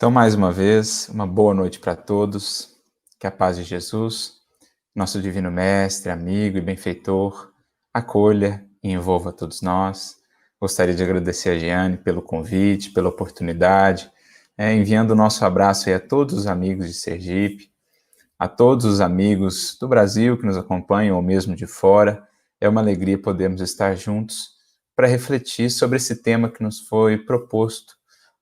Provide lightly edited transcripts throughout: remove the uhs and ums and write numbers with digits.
Então, mais uma vez, uma boa noite para todos. Que a paz de Jesus, nosso divino mestre, amigo e benfeitor, acolha e envolva todos nós. Gostaria de agradecer a Giane pelo convite, pela oportunidade, enviando o nosso abraço aí a todos os amigos de Sergipe, a todos os amigos do Brasil que nos acompanham ou mesmo de fora. É uma alegria podermos estar juntos para refletir sobre esse tema que nos foi proposto.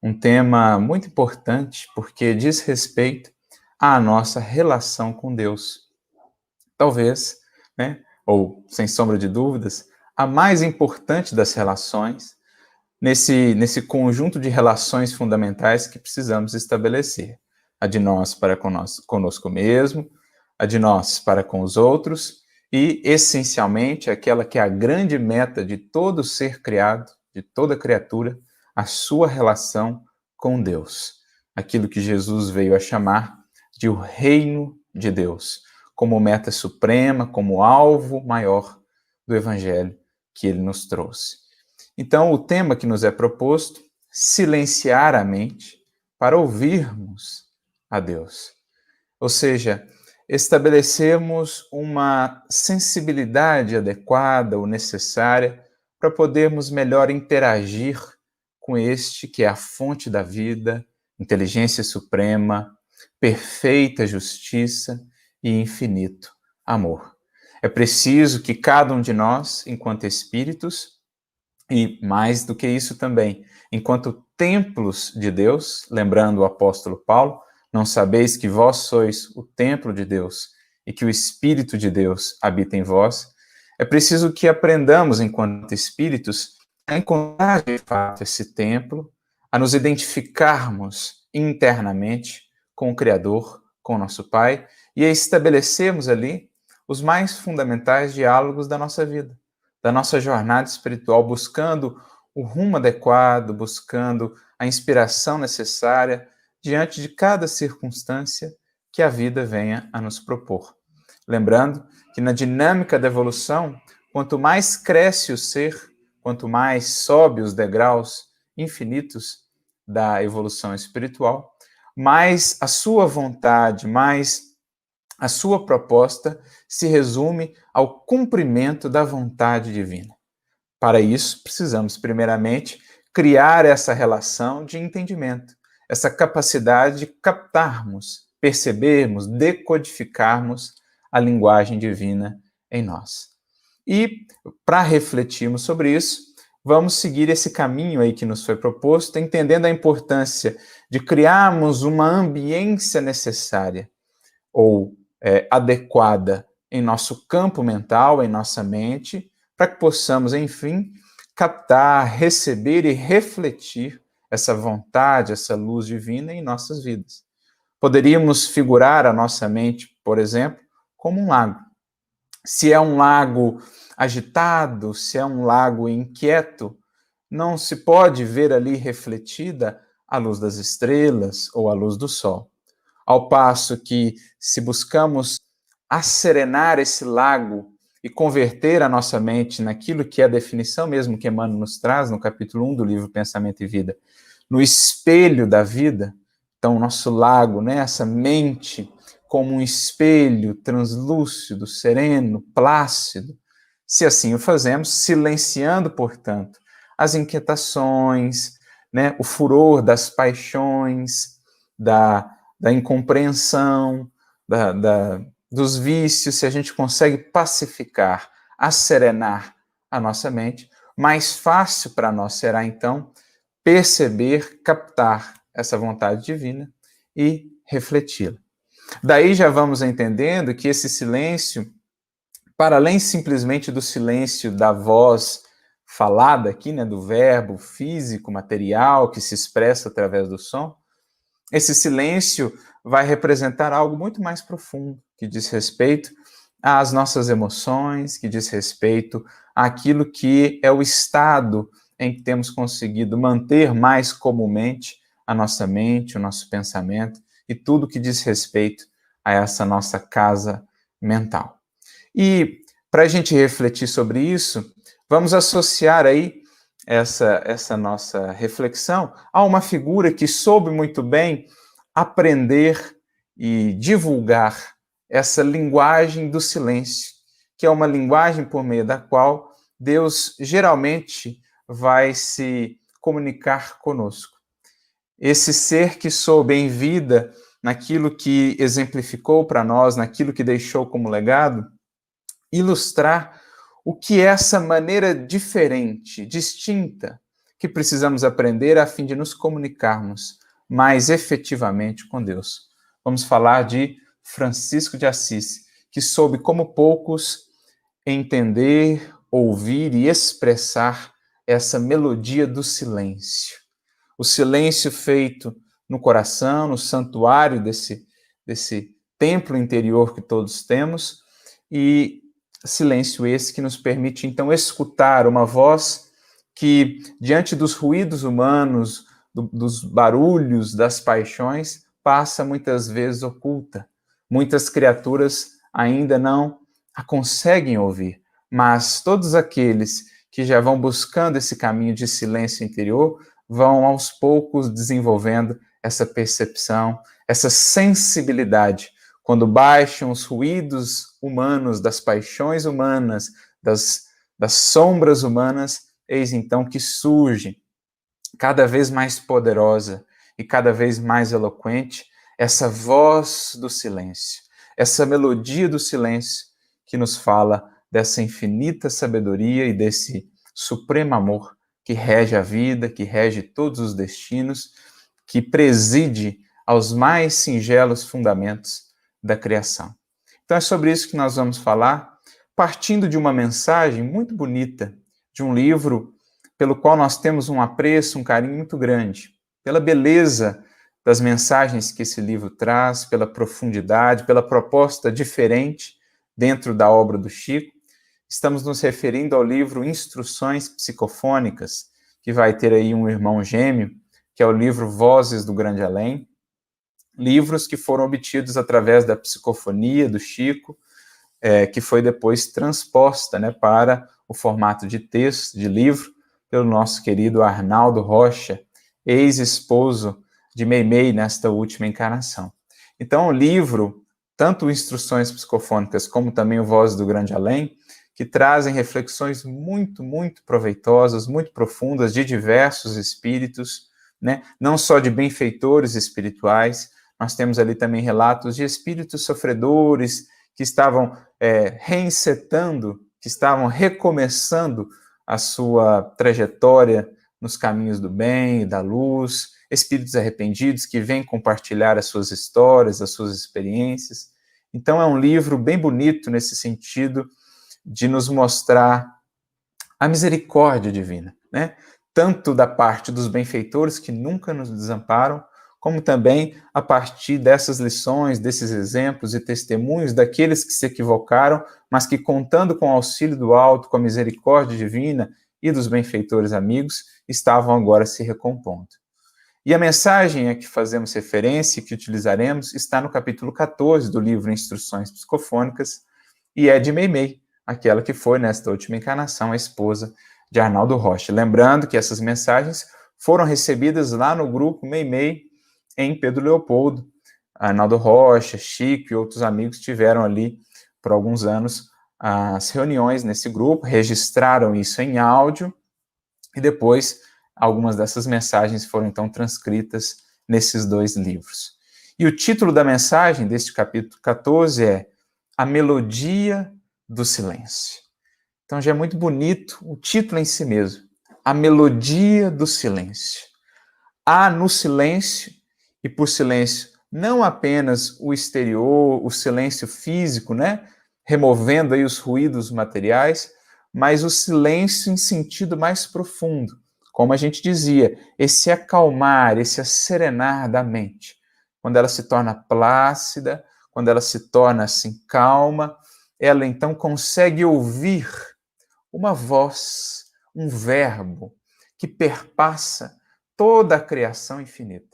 Um tema muito importante porque diz respeito à nossa relação com Deus. Talvez, ou sem sombra de dúvidas, a mais importante das relações nesse conjunto de relações fundamentais que precisamos estabelecer. A de nós para conosco mesmo, a de nós para com os outros e, essencialmente, aquela que é a grande meta de todo ser criado, de toda criatura, a sua relação com Deus. Aquilo que Jesus veio a chamar de o reino de Deus, como meta suprema, como alvo maior do evangelho que ele nos trouxe. Então, o tema que nos é proposto, silenciar a mente para ouvirmos a Deus. Ou seja, estabelecermos uma sensibilidade adequada ou necessária para podermos melhor interagir com este que é a fonte da vida, inteligência suprema, perfeita justiça e infinito amor. É preciso que cada um de nós, enquanto espíritos, e mais do que isso também, enquanto templos de Deus, lembrando o apóstolo Paulo, não sabeis que vós sois o templo de Deus e que o Espírito de Deus habita em vós, é preciso que aprendamos, enquanto espíritos, a encontrar de fato esse templo, a nos identificarmos internamente com o Criador, com o nosso Pai, e a estabelecermos ali os mais fundamentais diálogos da nossa vida, da nossa jornada espiritual, buscando o rumo adequado, buscando a inspiração necessária diante de cada circunstância que a vida venha a nos propor. Lembrando que na dinâmica da evolução, quanto mais cresce o ser, quanto mais sobe os degraus infinitos da evolução espiritual, mais a sua vontade, mais a sua proposta se resume ao cumprimento da vontade divina. Para isso, precisamos, primeiramente, criar essa relação de entendimento, essa capacidade de captarmos, percebermos, decodificarmos a linguagem divina em nós. E, para refletirmos sobre isso, vamos seguir esse caminho aí que nos foi proposto, entendendo a importância de criarmos uma ambiência necessária ou adequada em nosso campo mental, em nossa mente, para que possamos, enfim, captar, receber e refletir essa vontade, essa luz divina em nossas vidas. Poderíamos figurar a nossa mente, por exemplo, como um lago. Se é um lago agitado, se é um lago inquieto, não se pode ver ali refletida a luz das estrelas ou a luz do sol. Ao passo que, se buscamos asserenar esse lago e converter a nossa mente naquilo que é a definição mesmo que Emmanuel nos traz no capítulo 1 do livro Pensamento e Vida, no espelho da vida, então o nosso lago, essa mente como um espelho translúcido, sereno, plácido, se assim o fazemos, silenciando, portanto, as inquietações, o furor das paixões, da incompreensão, dos vícios, se a gente consegue pacificar, asserenar a nossa mente, mais fácil para nós será, então, perceber, captar essa vontade divina e refleti-la. Daí já vamos entendendo que esse silêncio, para além simplesmente do silêncio da voz falada aqui, do verbo físico, material, que se expressa através do som, esse silêncio vai representar algo muito mais profundo, que diz respeito às nossas emoções, que diz respeito àquilo que é o estado em que temos conseguido manter mais comumente a nossa mente, o nosso pensamento e tudo que diz respeito a essa nossa casa mental. E para a gente refletir sobre isso, vamos associar aí essa nossa reflexão a uma figura que soube muito bem aprender e divulgar essa linguagem do silêncio, que é uma linguagem por meio da qual Deus geralmente vai se comunicar conosco. Esse ser que soube em vida, naquilo que exemplificou para nós, naquilo que deixou como legado, ilustrar o que é essa maneira diferente, distinta, que precisamos aprender a fim de nos comunicarmos mais efetivamente com Deus. Vamos falar de Francisco de Assis, que soube, como poucos, entender, ouvir e expressar essa melodia do silêncio. O silêncio feito no coração, no santuário desse templo interior que todos temos, e silêncio esse que nos permite, então, escutar uma voz que, diante dos ruídos humanos, dos barulhos, das paixões, passa muitas vezes oculta. Muitas criaturas ainda não a conseguem ouvir, mas todos aqueles que já vão buscando esse caminho de silêncio interior vão, aos poucos, desenvolvendo essa percepção, essa sensibilidade, quando baixam os ruídos humanos, das paixões humanas, das sombras humanas, eis então que surge, cada vez mais poderosa e cada vez mais eloquente, essa voz do silêncio, essa melodia do silêncio que nos fala dessa infinita sabedoria e desse supremo amor que rege a vida, que rege todos os destinos, que preside aos mais singelos fundamentos da criação. Então é sobre isso que nós vamos falar, partindo de uma mensagem muito bonita, de um livro pelo qual nós temos um apreço, um carinho muito grande, pela beleza das mensagens que esse livro traz, pela profundidade, pela proposta diferente dentro da obra do Chico. Estamos nos referindo ao livro Instruções Psicofônicas, que vai ter aí um irmão gêmeo, que é o livro Vozes do Grande Além, livros que foram obtidos através da psicofonia do Chico, que foi depois transposta, né, para o formato de texto, de livro, pelo nosso querido Arnaldo Rocha, ex-esposo de Meimei nesta última encarnação. Então, o livro, tanto Instruções Psicofônicas como também o Vozes do Grande Além, que trazem reflexões muito, muito proveitosas, muito profundas, de diversos espíritos, né? Não só de benfeitores espirituais, nós temos ali também relatos de espíritos sofredores que estavam reencetando, que estavam recomeçando a sua trajetória nos caminhos do bem e da luz, espíritos arrependidos que vêm compartilhar as suas histórias, as suas experiências. Então é um livro bem bonito nesse sentido de nos mostrar a misericórdia divina, né? Tanto da parte dos benfeitores que nunca nos desamparam, como também a partir dessas lições, desses exemplos e testemunhos daqueles que se equivocaram, mas que, contando com o auxílio do alto, com a misericórdia divina e dos benfeitores amigos, estavam agora se recompondo. E a mensagem a que fazemos referência e que utilizaremos está no capítulo 14 do livro Instruções Psicofônicas, e é de Meimei, aquela que foi, nesta última encarnação, a esposa de Arnaldo Rocha. Lembrando que essas mensagens foram recebidas lá no grupo Meimei, em Pedro Leopoldo. Arnaldo Rocha, Chico e outros amigos tiveram ali, por alguns anos, as reuniões nesse grupo, registraram isso em áudio, e depois algumas dessas mensagens foram, então, transcritas nesses dois livros. E o título da mensagem deste capítulo 14 é A Melodia do Silêncio. Então já é muito bonito o título em si mesmo, A Melodia do Silêncio. Há no silêncio, e por silêncio não apenas o exterior, o silêncio físico, né, removendo aí os ruídos materiais, mas o silêncio em sentido mais profundo, como a gente dizia, esse acalmar, esse acerenar da mente, quando ela se torna plácida, quando ela se torna assim calma, ela então consegue ouvir uma voz, um verbo que perpassa toda a criação infinita.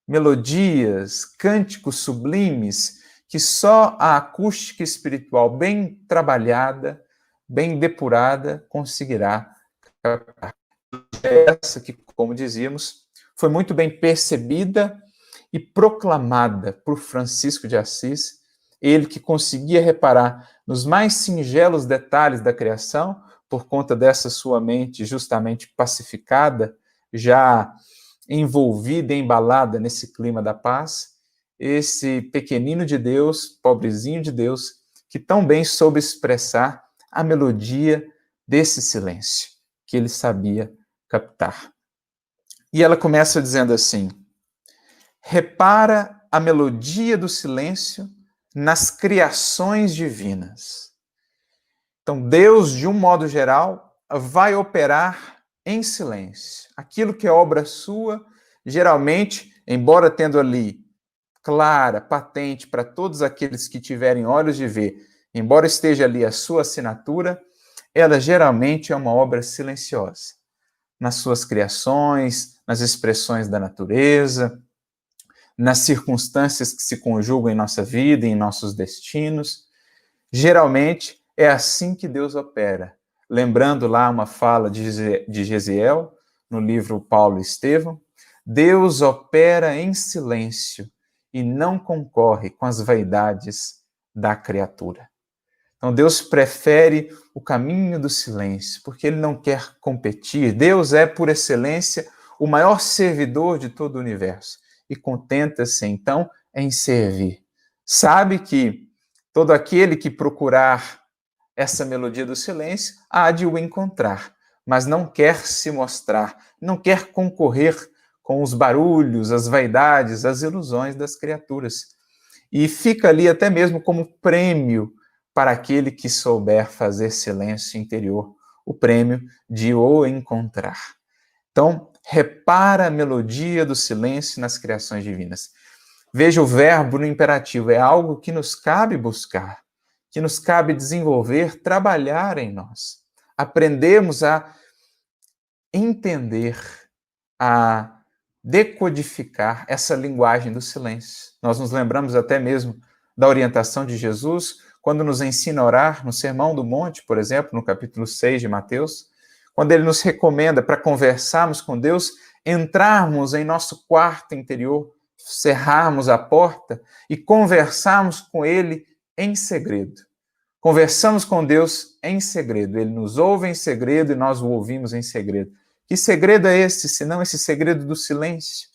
Melodias, cânticos sublimes que só a acústica espiritual bem trabalhada, bem depurada, conseguirá captar. essa que, como dizíamos, foi muito bem percebida e proclamada por Francisco de Assis, ele que conseguia reparar nos mais singelos detalhes da criação, por conta dessa sua mente justamente pacificada, já envolvida, embalada nesse clima da paz, esse pequenino de Deus, pobrezinho de Deus, que tão bem soube expressar a melodia desse silêncio, que ele sabia captar. E ela começa dizendo assim: repara a melodia do silêncio nas criações divinas. Então, Deus, de um modo geral, vai operar em silêncio. Aquilo que é obra sua, geralmente, embora tendo ali clara, patente para todos aqueles que tiverem olhos de ver, embora esteja ali a sua assinatura, ela geralmente é uma obra silenciosa. Nas suas criações, nas expressões da natureza, nas circunstâncias que se conjugam em nossa vida e em nossos destinos. Geralmente é assim que Deus opera. Lembrando lá uma fala de Gesiel, no livro Paulo e Estevão, Deus opera em silêncio e não concorre com as vaidades da criatura. Então Deus prefere o caminho do silêncio, porque ele não quer competir. Deus é, por excelência, o maior servidor de todo o universo e contenta-se, então, em servir. Sabe que todo aquele que procurar essa melodia do silêncio há de o encontrar, mas não quer se mostrar, não quer concorrer com os barulhos, as vaidades, as ilusões das criaturas. E fica ali até mesmo como prêmio para aquele que souber fazer silêncio interior, o prêmio de o encontrar. Então, repara a melodia do silêncio nas criações divinas. Veja o verbo no imperativo, é algo que nos cabe buscar, que nos cabe desenvolver, trabalhar em nós. Aprendemos a entender, a decodificar essa linguagem do silêncio. Nós nos lembramos até mesmo da orientação de Jesus, quando nos ensina a orar no Sermão do Monte, por exemplo, no capítulo 6 de Mateus, quando ele nos recomenda para conversarmos com Deus, entrarmos em nosso quarto interior, cerrarmos a porta e conversarmos com ele em segredo. Conversamos com Deus em segredo. Ele nos ouve em segredo e nós o ouvimos em segredo. Que segredo é esse, senão esse segredo do silêncio,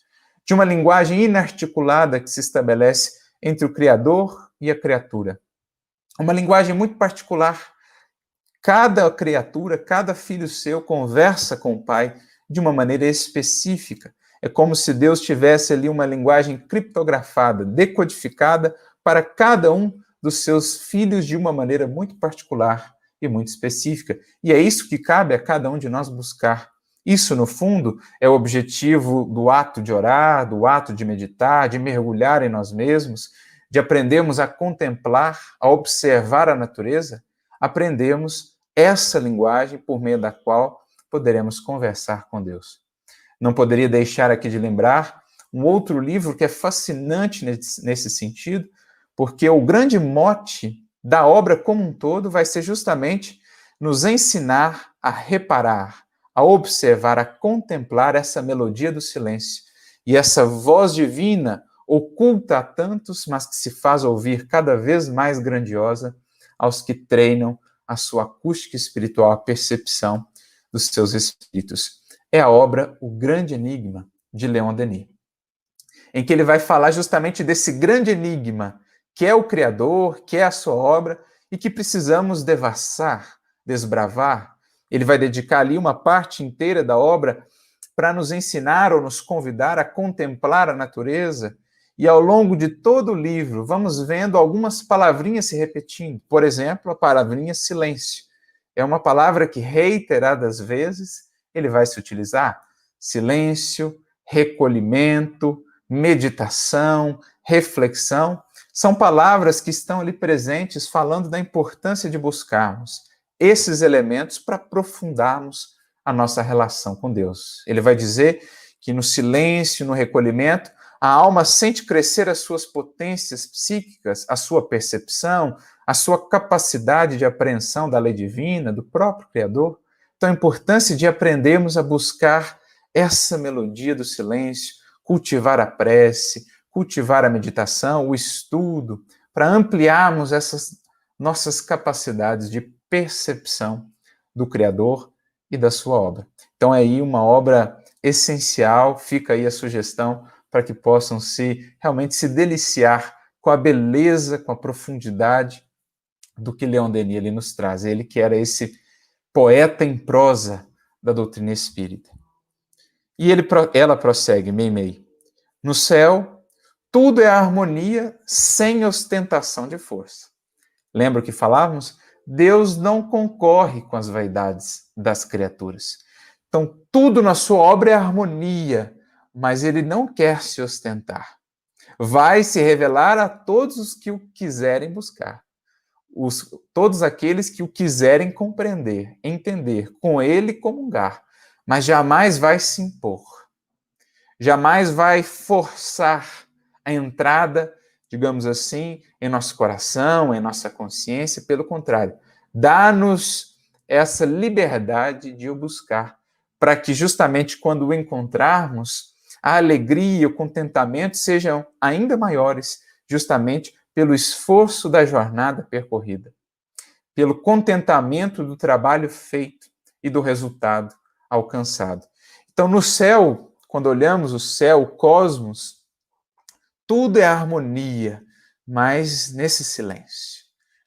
de uma linguagem inarticulada que se estabelece entre o Criador e a criatura? Uma linguagem muito particular. Cada criatura, cada filho seu conversa com o Pai de uma maneira específica. É como se Deus tivesse ali uma linguagem criptografada, decodificada para cada um dos seus filhos de uma maneira muito particular e muito específica. E é isso que cabe a cada um de nós buscar. Isso, no fundo, é o objetivo do ato de orar, do ato de meditar, de mergulhar em nós mesmos, de aprendermos a contemplar, a observar a natureza. Aprendemos essa linguagem por meio da qual poderemos conversar com Deus. Não poderia deixar aqui de lembrar um outro livro que é fascinante nesse sentido, porque o grande mote da obra como um todo vai ser justamente nos ensinar a reparar, a observar, a contemplar essa melodia do silêncio e essa voz divina oculta a tantos, mas que se faz ouvir cada vez mais grandiosa aos que treinam a sua acústica espiritual, a percepção dos seus espíritos. É a obra O Grande Enigma, de Leon Denis, em que ele vai falar justamente desse grande enigma, que é o Criador, que é a sua obra, e que precisamos devassar, desbravar. Ele vai dedicar ali uma parte inteira da obra para nos ensinar ou nos convidar a contemplar a natureza, e ao longo de todo o livro vamos vendo algumas palavrinhas se repetindo. Por exemplo, a palavrinha silêncio. É uma palavra que reiteradas vezes ele vai se utilizar. Silêncio, recolhimento, meditação, reflexão, são palavras que estão ali presentes falando da importância de buscarmos esses elementos para aprofundarmos a nossa relação com Deus. Ele vai dizer que no silêncio, no recolhimento, a alma sente crescer as suas potências psíquicas, a sua percepção, a sua capacidade de apreensão da lei divina, do próprio Criador, Então, a importância de aprendermos a buscar essa melodia do silêncio, cultivar a prece, cultivar a meditação, o estudo, para ampliarmos essas nossas capacidades de percepção do Criador e da sua obra. Então, é aí uma obra essencial, fica aí a sugestão para que possam realmente se deliciar com a beleza, com a profundidade do que Leon Denis ele nos traz. Ele que era esse poeta em prosa da doutrina espírita. E ela prossegue, Meimei. No céu, tudo é harmonia sem ostentação de força. Lembra o que falávamos? Deus não concorre com as vaidades das criaturas. Então, tudo na sua obra é harmonia, mas ele não quer se ostentar. Vai se revelar a todos os que o quiserem buscar. Todos aqueles que o quiserem compreender, entender, com ele comungar, mas jamais vai se impor. Jamais vai forçar a entrada, digamos assim, em nosso coração, em nossa consciência. Pelo contrário, dá-nos essa liberdade de o buscar, para que justamente quando o encontrarmos, a alegria e o contentamento sejam ainda maiores, justamente pelo esforço da jornada percorrida, pelo contentamento do trabalho feito e do resultado alcançado. Então, no céu, quando olhamos o céu, o cosmos, tudo é harmonia, mas nesse silêncio,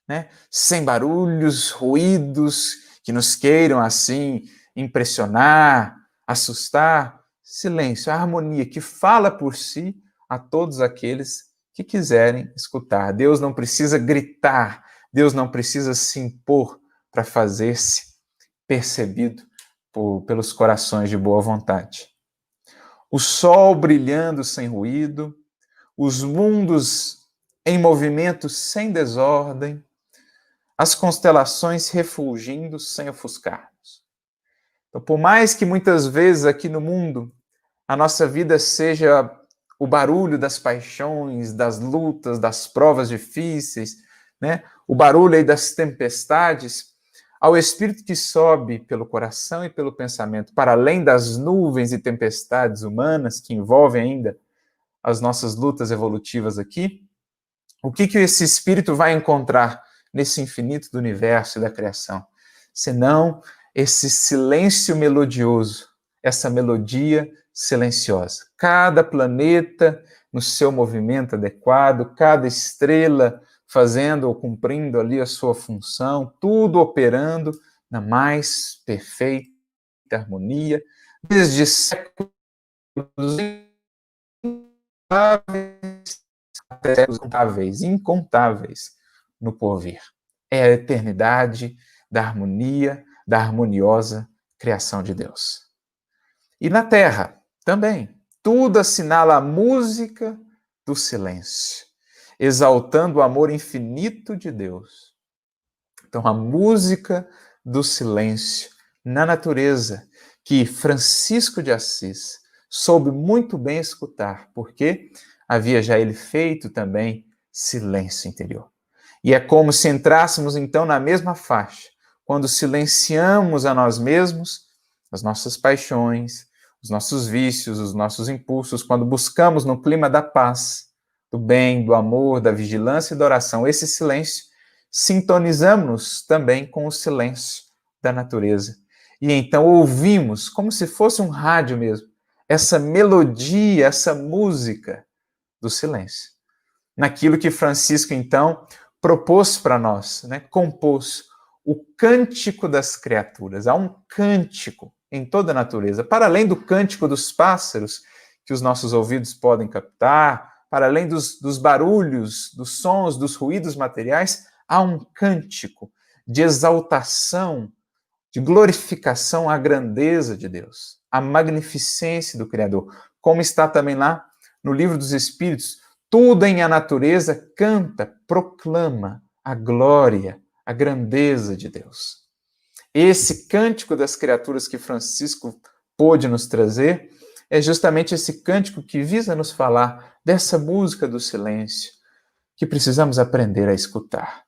né? Sem barulhos, ruídos que nos queiram assim impressionar, assustar. Silêncio, a harmonia que fala por si a todos aqueles que quiserem escutar. Deus não precisa gritar, Deus não precisa se impor para fazer-se percebido pelos corações de boa vontade. O sol brilhando sem ruído, os mundos em movimento sem desordem, as constelações refulgindo sem ofuscar-nos. Então, por mais que muitas vezes aqui no mundo a nossa vida seja o barulho das paixões, das lutas, das provas difíceis, né? O barulho aí das tempestades, ao espírito que sobe pelo coração e pelo pensamento, para além das nuvens e tempestades humanas que envolvem ainda as nossas lutas evolutivas aqui, o que esse espírito vai encontrar nesse infinito do universo e da criação? Senão esse silêncio melodioso, essa melodia silenciosa. Cada planeta no seu movimento adequado, cada estrela fazendo ou cumprindo ali a sua função, tudo operando na mais perfeita harmonia, desde séculos até séculos incontáveis no porvir. É a eternidade da harmonia, da harmoniosa criação de Deus. E na Terra, também, tudo assinala a música do silêncio, exaltando o amor infinito de Deus. Então, a música do silêncio na natureza, que Francisco de Assis soube muito bem escutar, porque havia já ele feito também silêncio interior. E é como se entrássemos, então, na mesma faixa, quando silenciamos a nós mesmos, as nossas paixões, os nossos vícios, os nossos impulsos, quando buscamos no clima da paz, do bem, do amor, da vigilância e da oração, esse silêncio, sintonizamos também com o silêncio da natureza. E então ouvimos, como se fosse um rádio mesmo, essa melodia, essa música do silêncio. Naquilo que Francisco, então, propôs para nós, né? Compôs o cântico das criaturas. Há um cântico em toda a natureza, para além do cântico dos pássaros, que os nossos ouvidos podem captar, para além dos barulhos, dos sons, dos ruídos materiais, há um cântico de exaltação, de glorificação à grandeza de Deus, à magnificência do Criador, como está também lá no Livro dos Espíritos. Tudo em a natureza canta, proclama a glória, a grandeza de Deus. Esse cântico das criaturas que Francisco pôde nos trazer é justamente esse cântico que visa nos falar dessa música do silêncio que precisamos aprender a escutar.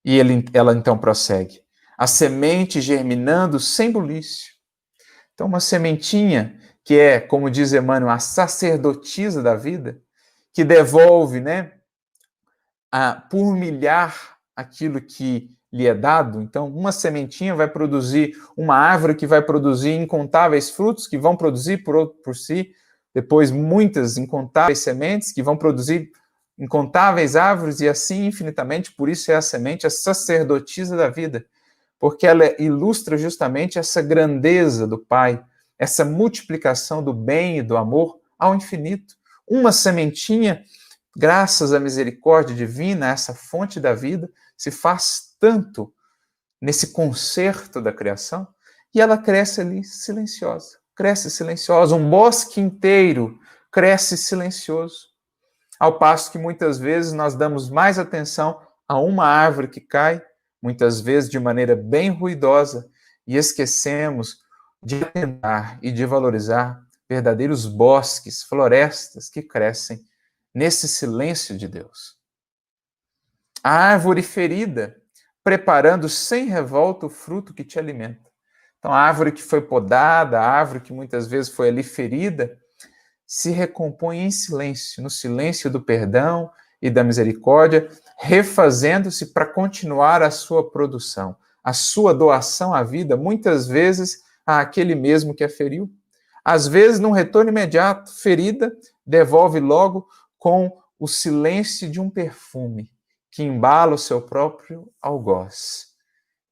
E ela então prossegue. a semente germinando sem bulício. Então, uma sementinha que é, como diz Emmanuel, a sacerdotisa da vida, que devolve, né, por milhar aquilo que lhe é dado. Então, uma sementinha vai produzir uma árvore que vai produzir incontáveis frutos, que vão produzir por si, depois muitas incontáveis sementes, que vão produzir incontáveis árvores, e assim infinitamente. Por isso é a semente, a sacerdotisa da vida, porque ela ilustra justamente essa grandeza do Pai, essa multiplicação do bem e do amor ao infinito. Uma sementinha, graças à misericórdia divina, essa fonte da vida, se faz tanto nesse concerto da criação, e ela cresce ali silenciosa. Cresce silenciosa. Um bosque inteiro cresce silencioso. Ao passo que muitas vezes nós damos mais atenção a uma árvore que cai, muitas vezes de maneira bem ruidosa, e esquecemos de atentar e de valorizar verdadeiros bosques, florestas que crescem nesse silêncio de Deus. A árvore ferida, preparando sem revolta o fruto que te alimenta. Então, a árvore que foi podada, a árvore que muitas vezes foi ali ferida, se recompõe em silêncio, no silêncio do perdão e da misericórdia, refazendo-se para continuar a sua produção, a sua doação à vida, muitas vezes àquele mesmo que a feriu. Às vezes, num retorno imediato, ferida, devolve logo com o silêncio de um perfume que embala o seu próprio algoz.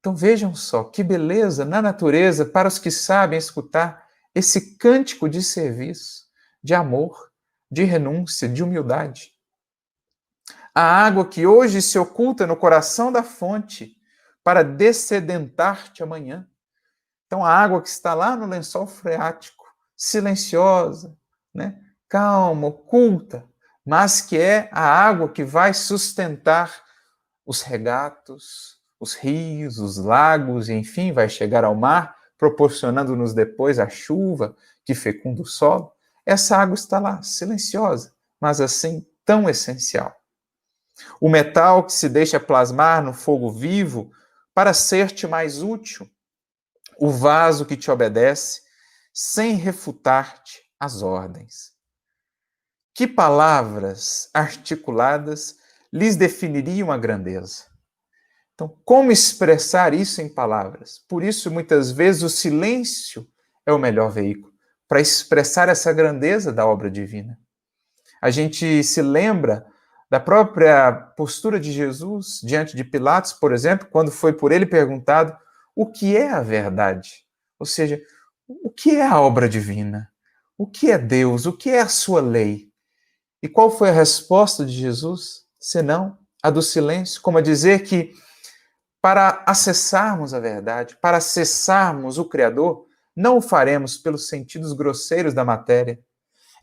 Então vejam só, que beleza na natureza para os que sabem escutar esse cântico de serviço, de amor, de renúncia, de humildade. A água que hoje se oculta no coração da fonte para dessedentar-te amanhã. Então a água que está lá no lençol freático, silenciosa, né? Calma, oculta, mas que é a água que vai sustentar os regatos, os rios, os lagos, e enfim, vai chegar ao mar, proporcionando-nos depois a chuva que fecunda o solo. Essa água está lá, silenciosa, mas assim tão essencial. O metal que se deixa plasmar no fogo vivo para ser-te mais útil. O vaso que te obedece sem refutar-te as ordens. Que palavras articuladas lhes definiriam a grandeza? Então, como expressar isso em palavras? Por isso, muitas vezes, o silêncio é o melhor veículo para expressar essa grandeza da obra divina. A gente se lembra da própria postura de Jesus diante de Pilatos, por exemplo, quando foi por ele perguntado o que é a verdade? Ou seja, o que é a obra divina? O que é Deus? O que é a sua lei? E qual foi a resposta de Jesus? Senão a do silêncio, como a dizer que para acessarmos a verdade, para acessarmos o Criador, não o faremos pelos sentidos grosseiros da matéria.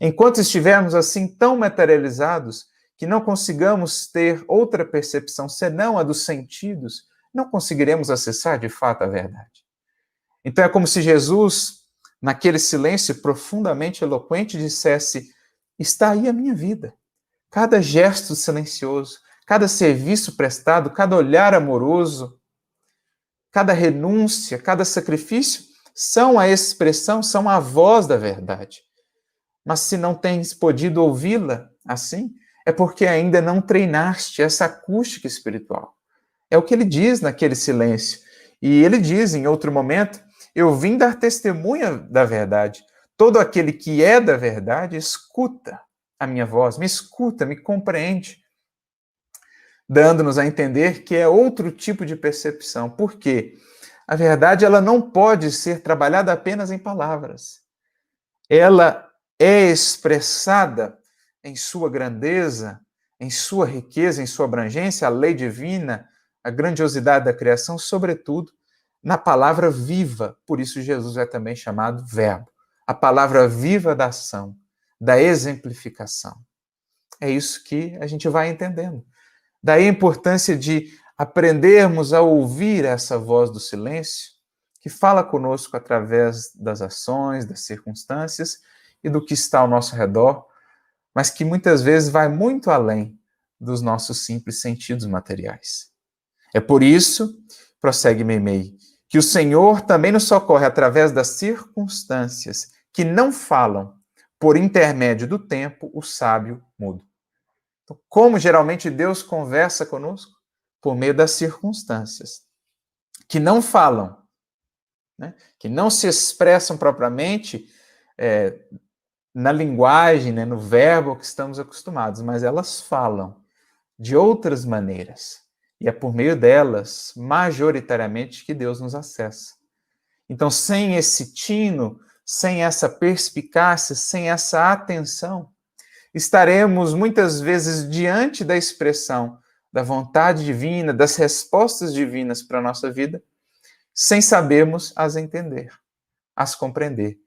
Enquanto estivermos assim tão materializados que não consigamos ter outra percepção senão a dos sentidos, não conseguiremos acessar de fato a verdade. Então é como se Jesus, naquele silêncio profundamente eloquente, dissesse: está aí a minha vida. Cada gesto silencioso, cada serviço prestado, cada olhar amoroso, cada renúncia, cada sacrifício são a expressão, são a voz da verdade. Mas se não tens podido ouvi-la assim, é porque ainda não treinaste essa acústica espiritual. É o que ele diz naquele silêncio. E ele diz em outro momento: eu vim dar testemunha da verdade. Todo aquele que é da verdade escuta a minha voz, me escuta, me compreende, dando-nos a entender que é outro tipo de percepção. Por quê? A verdade ela não pode ser trabalhada apenas em palavras. Ela é expressada em sua grandeza, em sua riqueza, em sua abrangência, a lei divina, a grandiosidade da criação, sobretudo na palavra viva. Por isso Jesus é também chamado Verbo. A palavra viva da ação, da exemplificação. É isso que a gente vai entendendo. Daí a importância de aprendermos a ouvir essa voz do silêncio, que fala conosco através das ações, das circunstâncias e do que está ao nosso redor, mas que muitas vezes vai muito além dos nossos simples sentidos materiais. É por isso prossegue Meimei, que o Senhor também nos socorre através das circunstâncias que não falam, por intermédio do tempo, o sábio mudo. Então, como geralmente Deus conversa conosco? Por meio das circunstâncias, que não falam, né? Que não se expressam propriamente na linguagem, né? No verbo que estamos acostumados, mas elas falam de outras maneiras. E é por meio delas, majoritariamente, que Deus nos acessa. Então, sem esse tino, sem essa perspicácia, sem essa atenção, estaremos muitas vezes diante da expressão da vontade divina, das respostas divinas para a nossa vida, sem sabermos as entender, as compreender.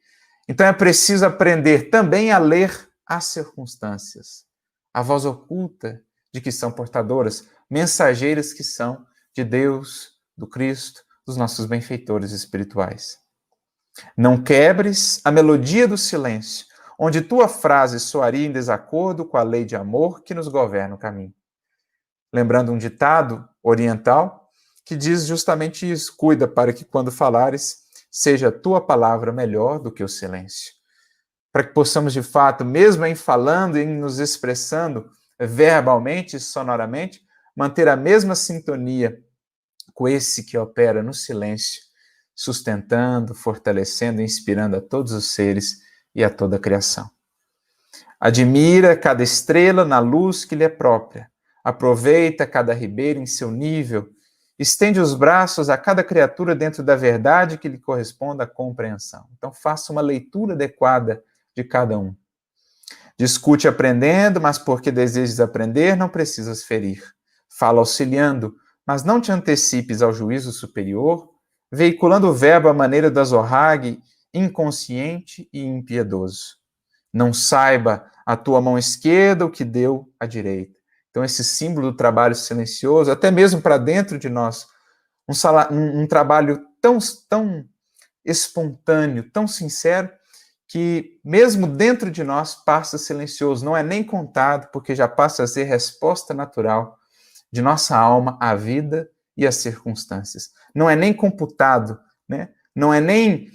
Então é preciso aprender também a ler as circunstâncias, a voz oculta de que são portadoras, mensageiras que são de Deus, do Cristo, dos nossos benfeitores espirituais. Não quebres a melodia do silêncio, onde tua frase soaria em desacordo com a lei de amor que nos governa o caminho. Lembrando um ditado oriental que diz justamente isso: cuida para que quando falares, seja a tua palavra melhor do que o silêncio. Para que possamos, de fato, mesmo em falando e em nos expressando verbalmente, sonoramente, manter a mesma sintonia com esse que opera no silêncio, sustentando, fortalecendo e inspirando a todos os seres e a toda a criação. Admira cada estrela na luz que lhe é própria, aproveita cada ribeiro em seu nível, estende os braços a cada criatura dentro da verdade que lhe corresponda à compreensão. Então faça uma leitura adequada de cada um. Discute aprendendo, mas porque desejas aprender, não precisas ferir. Fala auxiliando, mas não te antecipes ao juízo superior, veiculando o verbo à maneira da Zorrague, inconsciente e impiedoso. Não saiba a tua mão esquerda o que deu a direita. Então, esse símbolo do trabalho silencioso, até mesmo para dentro de nós, um trabalho tão espontâneo, tão sincero, que mesmo dentro de nós passa silencioso, não é nem contado, porque já passa a ser resposta natural de nossa alma à vida e às circunstâncias. Não é nem computado, né? Não é nem,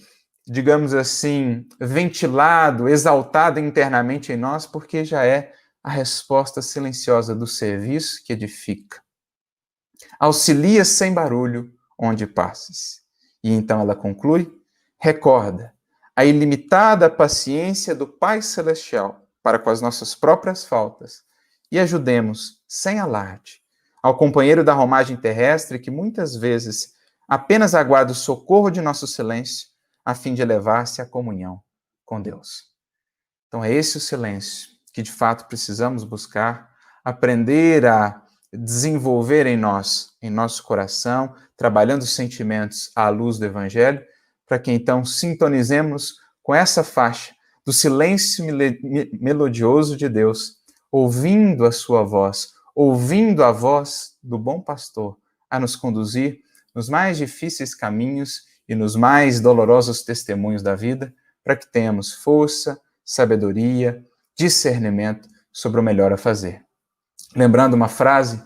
digamos assim, ventilado, exaltado internamente em nós, porque já é a resposta silenciosa do serviço que edifica. Auxilia sem barulho onde passes. E então ela conclui: recorda a ilimitada paciência do Pai Celestial para com as nossas próprias faltas e ajudemos, sem alarde, ao companheiro da romagem terrestre que muitas vezes apenas aguarda o socorro de nosso silêncio a fim de elevar-se à comunhão com Deus. Então é esse o silêncio que de fato precisamos buscar, aprender a desenvolver em nós, em nosso coração, trabalhando os sentimentos à luz do Evangelho, para que então sintonizemos com essa faixa do silêncio melodioso de Deus, ouvindo a sua voz, ouvindo a voz do bom pastor a nos conduzir nos mais difíceis caminhos e nos mais dolorosos testemunhos da vida, para que tenhamos força, sabedoria, discernimento sobre o melhor a fazer. Lembrando uma frase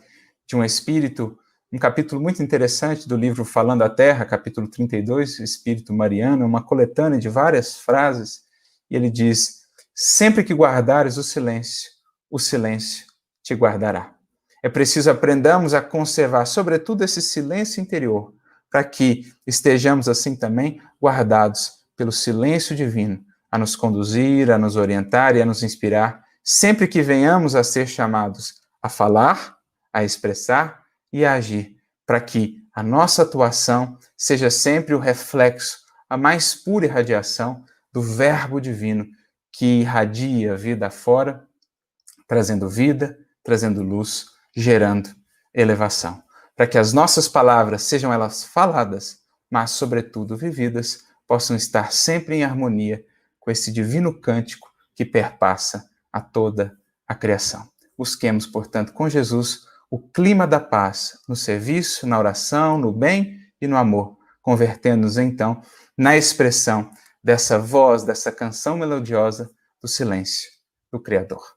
de um espírito, um capítulo muito interessante do livro Falando à Terra, capítulo 32, Espírito Mariano, uma coletânea de várias frases, e ele diz: sempre que guardares o silêncio te guardará. É preciso aprendamos a conservar, sobretudo, esse silêncio interior, para que estejamos assim também guardados pelo silêncio divino, a nos conduzir, a nos orientar e a nos inspirar, sempre que venhamos a ser chamados a falar, a expressar e a agir, para que a nossa atuação seja sempre o reflexo, a mais pura irradiação do Verbo Divino que irradia vida afora, trazendo vida, trazendo luz, gerando elevação. Para que as nossas palavras, sejam elas faladas, mas sobretudo vividas, possam estar sempre em harmonia com esse divino cântico que perpassa a toda a criação. Busquemos, portanto, com Jesus, o clima da paz no serviço, na oração, no bem e no amor, convertendo-nos, então, na expressão dessa voz, dessa canção melodiosa do silêncio do Criador.